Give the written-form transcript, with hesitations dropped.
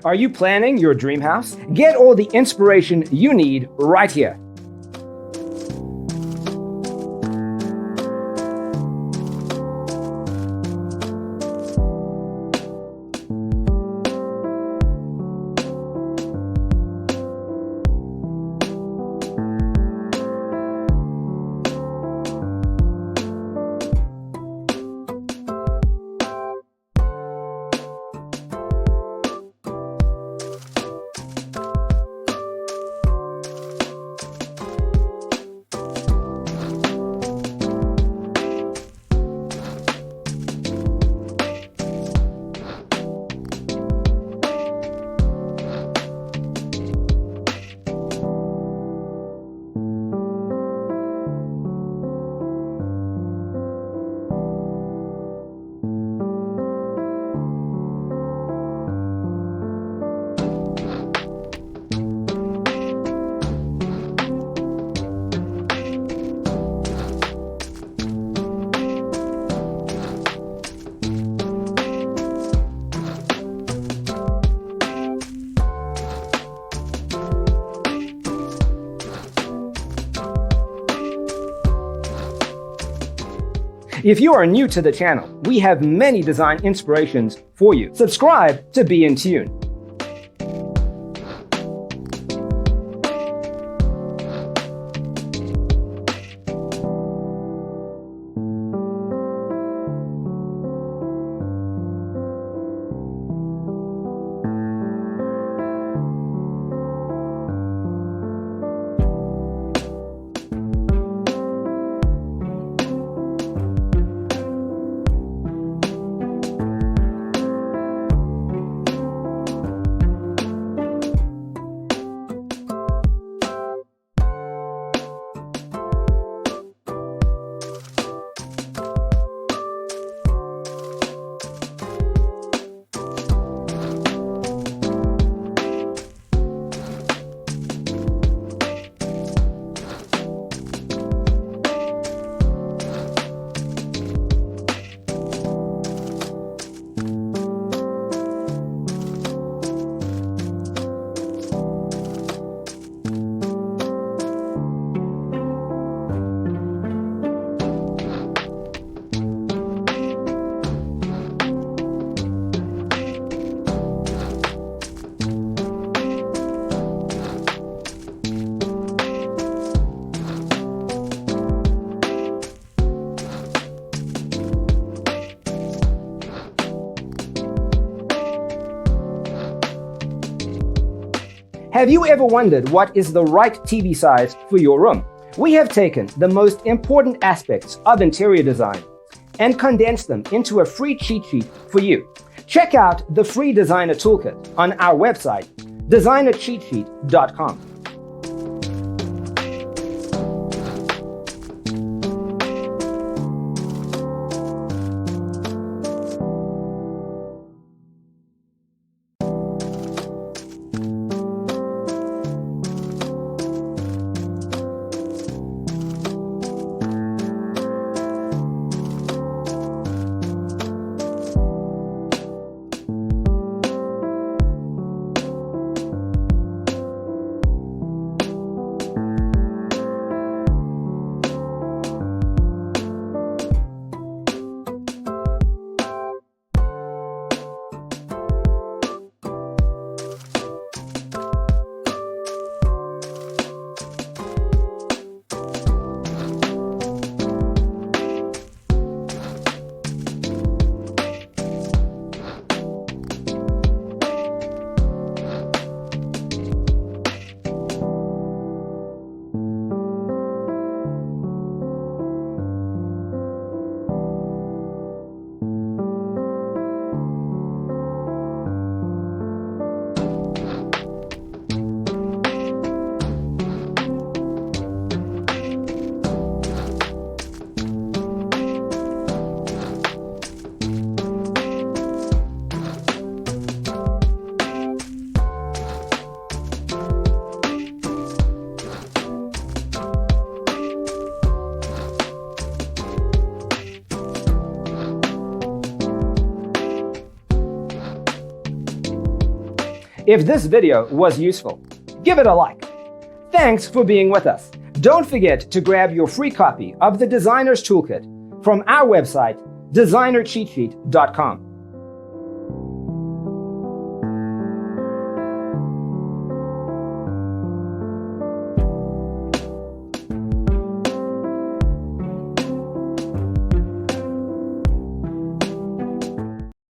Are you planning your dream house? Get all the inspiration you need right here. If you are new to the channel, we have many design inspirations for you. Subscribe to be in tune. Have you ever wondered what is the right TV size for your room? We have taken the most important aspects of interior design and condensed them into a free cheat sheet for you. Check out the free designer toolkit on our website, designercheatsheet.com. If this video was useful, give it a like. Thanks for being with us. Don't forget to grab your free copy of the Designer's Toolkit from our website, designercheatsheet.com.